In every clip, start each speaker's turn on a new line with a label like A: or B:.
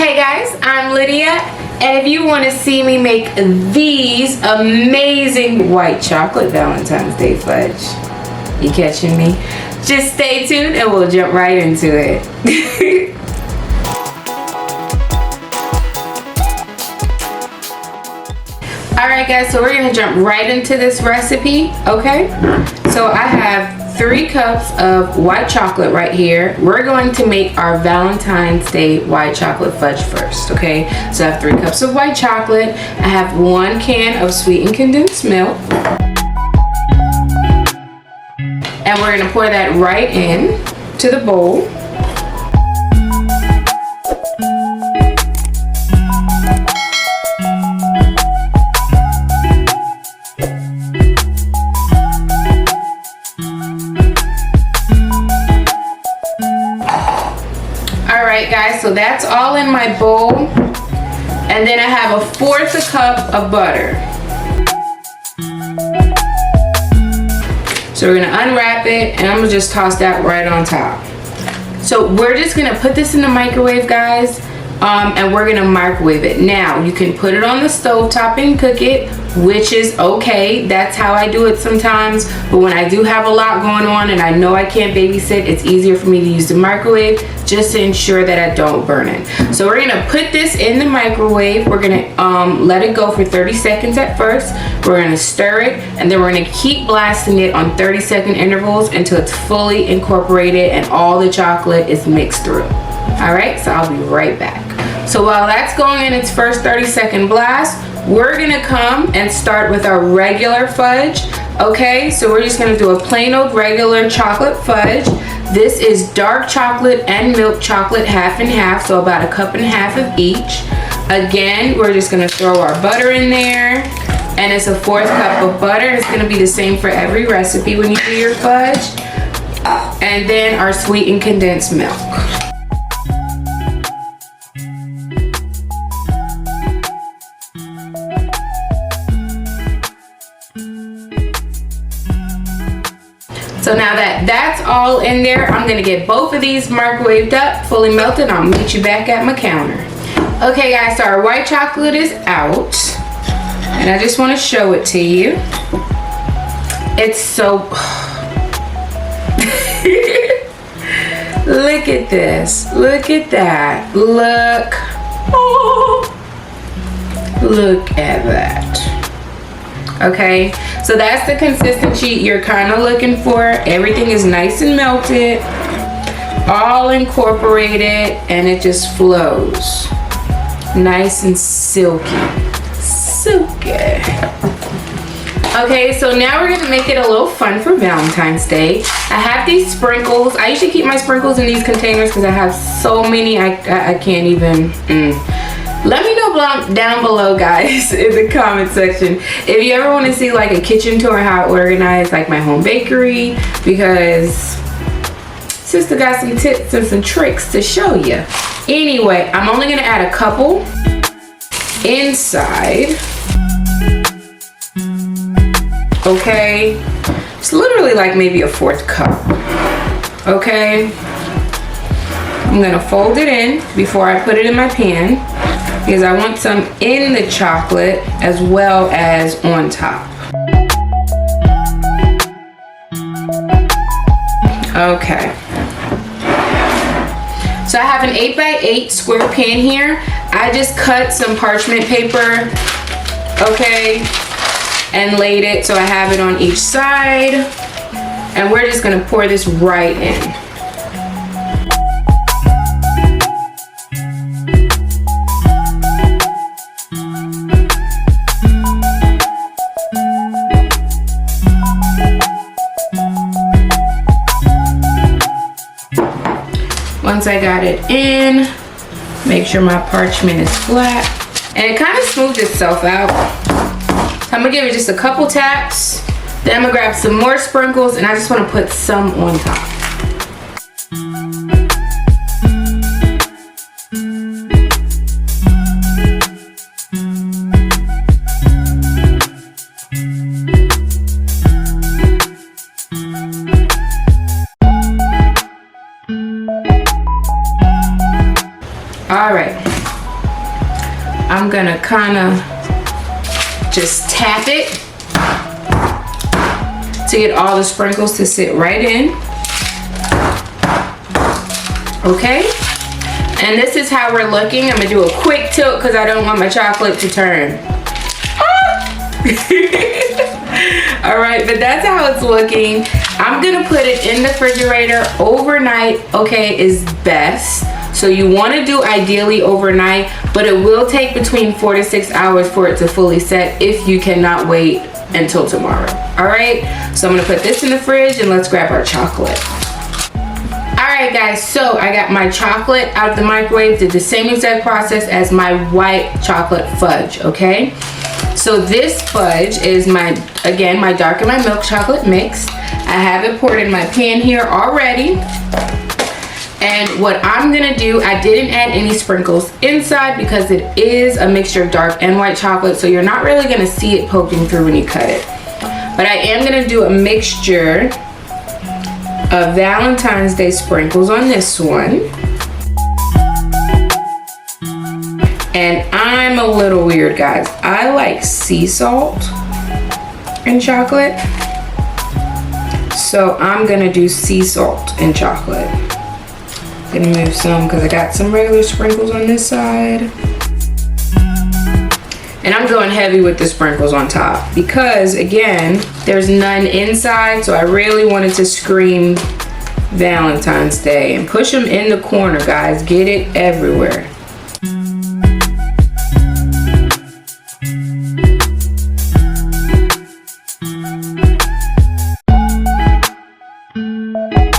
A: Hey guys, I'm Lydia, and if you want to see me make these amazing white chocolate Valentine's Day fudge, you catching me? Just stay tuned and we'll jump right into it. Alright guys, so we're going to jump right into this recipe, okay? So I have 3 cups of white chocolate right here. We're going to make our Valentine's Day white chocolate fudge first, okay? So I have 3 cups of white chocolate. I have 1 can of sweetened condensed milk. And we're going to pour that right in to the bowl. Alright guys, so that's all in my bowl. And then I have 1/4 cup of butter. So we're going to unwrap it and I'm going to just toss that right on top. So we're just going to put this in the microwave, guys, and we're going to microwave it. Now, you can put it on the stove top and cook it, which is okay. That's how I do it sometimes. But when I do have a lot going on and I know I can't babysit, it's easier for me to use the microwave just to ensure that I don't burn it. So we're gonna put this in the microwave. We're gonna let it go for 30 seconds at first. We're gonna stir it, and then we're gonna keep blasting it on 30-second intervals until it's fully incorporated and all the chocolate is mixed through. All right, so I'll be right back. So while that's going in its first 30-second blast, we're gonna come and start with our regular fudge. Okay, so we're just gonna do a plain old regular chocolate fudge. This is dark chocolate and milk chocolate, half and half, so about 1.5 cups of each. Again, we're just gonna throw our butter in there, and it's 1/4 cup of butter. It's gonna be the same for every recipe when you do your fudge. And then our sweetened condensed milk. So now that that's all in there, I'm gonna get both of these microwaved up, fully melted. I'll meet you back at my counter. Okay guys, so our white chocolate is out, and I just wanna show it to you. It's so, look at this, look at that, look, oh, look at that. Okay, so that's the consistency you're kind of looking for. Everything is nice and melted, all incorporated, and it just flows. Nice and silky. Silky. Okay, so now we're gonna make it a little fun for Valentine's Day. I have these sprinkles. I usually keep my sprinkles in these containers because I have so many I can't even. Let me know down below, guys, in the comment section if you ever want to see like a kitchen tour, how I organize like my home bakery, because sister got some tips and some tricks to show you. Anyway, I'm only gonna add a couple inside. Okay, it's literally like maybe 1/4 cup. Okay, I'm gonna fold it in before I put it in my pan, because I want some in the chocolate as well as on top. Okay. So I have an 8x8 square pan here. I just cut some parchment paper, okay, and laid it so I have it on each side. And we're just gonna pour this right in. Once I got it in, make sure my parchment is flat, and it kind of smoothed itself out. So I'm gonna give it just a couple taps, then I'm gonna grab some more sprinkles, and I just want to put some on top. All right, I'm gonna kind of just tap it to get all the sprinkles to sit right in. Okay, and this is how we're looking. I'm gonna do a quick tilt because I don't want my chocolate to turn. All right, but that's how it's looking. I'm gonna put it in the refrigerator overnight, okay, is best. So you wanna do ideally overnight, but it will take between 4 to 6 hours for it to fully set if you cannot wait until tomorrow. All right, so I'm gonna put this in the fridge and let's grab our chocolate. All right guys, so I got my chocolate out of the microwave, did the same exact process as my white chocolate fudge, okay? So this fudge is my dark and my milk chocolate mix. I have it poured in my pan here already. And what I'm gonna do, I didn't add any sprinkles inside because it is a mixture of dark and white chocolate, so you're not really gonna see it poking through when you cut it. But I am gonna do a mixture of Valentine's Day sprinkles on this one. And I'm a little weird, guys. I like sea salt in chocolate. So I'm gonna do sea salt in chocolate. Gonna move some because I got some regular sprinkles on this side. And I'm going heavy with the sprinkles on top because, again, there's none inside, so I really wanted to scream Valentine's Day. And push them in the corner, guys. Get it everywhere.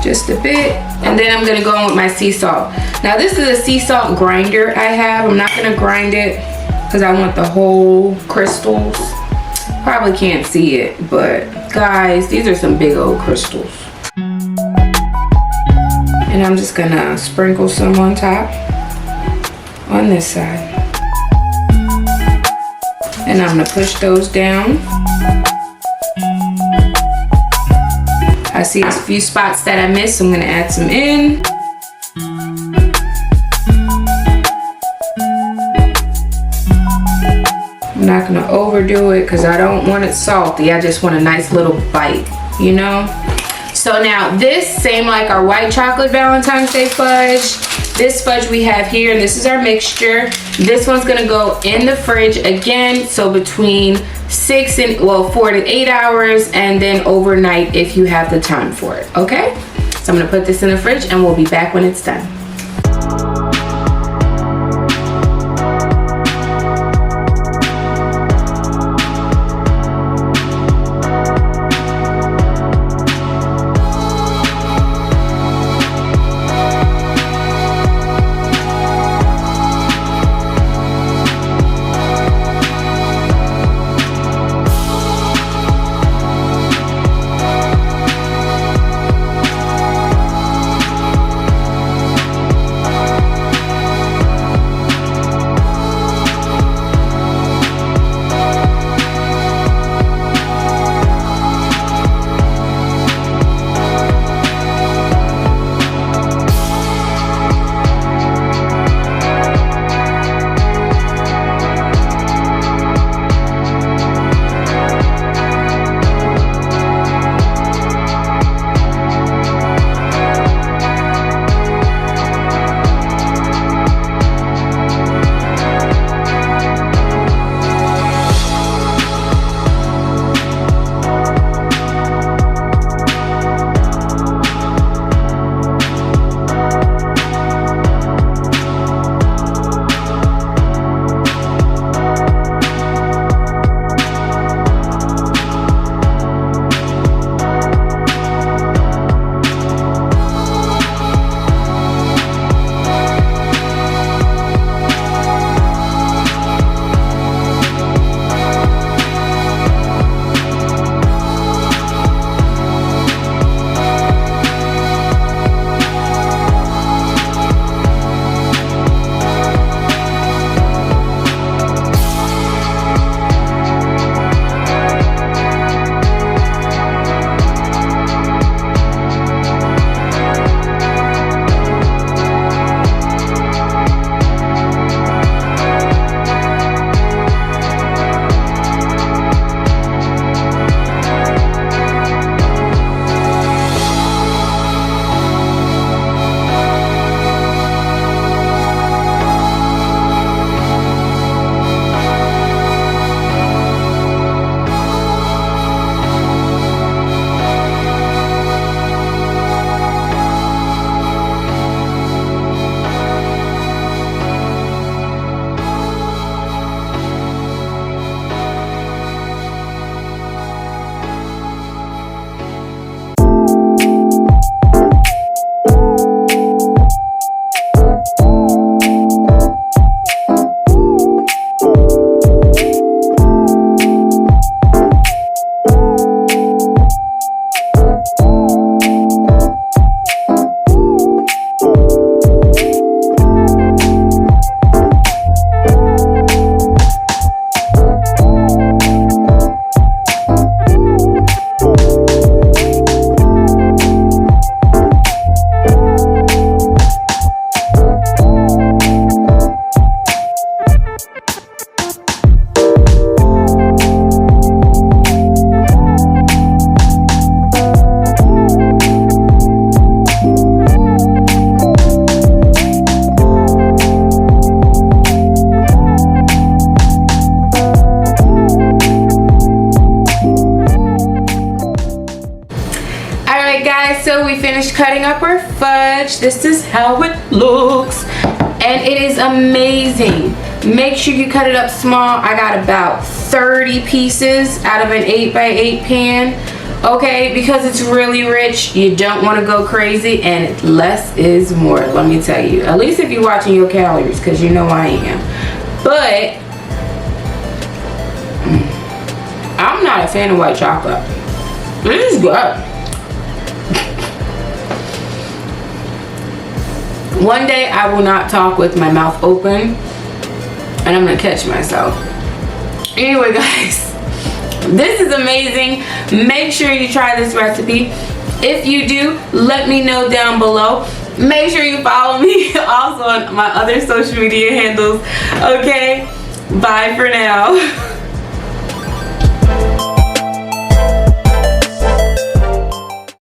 A: Just a bit, and then I'm gonna go in with my sea salt. Now this is a sea salt grinder I have. I'm not gonna grind it because I want the whole crystals. Probably can't see it, but guys, these are some big old crystals. And I'm just gonna sprinkle some on top on this side. And I'm gonna push those down. I see a few spots that I missed, so I'm gonna add some in. I'm not gonna overdo it because I don't want it salty. I just want a nice little bite, you know? So now this, same like our white chocolate Valentine's Day fudge, this fudge we have here, and this is our mixture. This one's gonna go in the fridge again, so between 4 to 8 hours, and then overnight if you have the time for it, okay? So I'm gonna put this in the fridge and we'll be back when it's done. finished cutting up our fudge. This is how it looks. And it is amazing. Make sure you cut it up small. I got about 30 pieces out of an 8x8 pan. Okay, because it's really rich. You don't want to go crazy, and less is more, let me tell you. At least if you're watching your calories, because you know I am. But I'm not a fan of white chocolate. This is good. One day I will not talk with my mouth open, and I'm gonna catch myself. Anyway, guys, this is amazing. Make sure you try this recipe. If you do, let me know down below. Make sure you follow me also on my other social media handles. Okay, bye for now.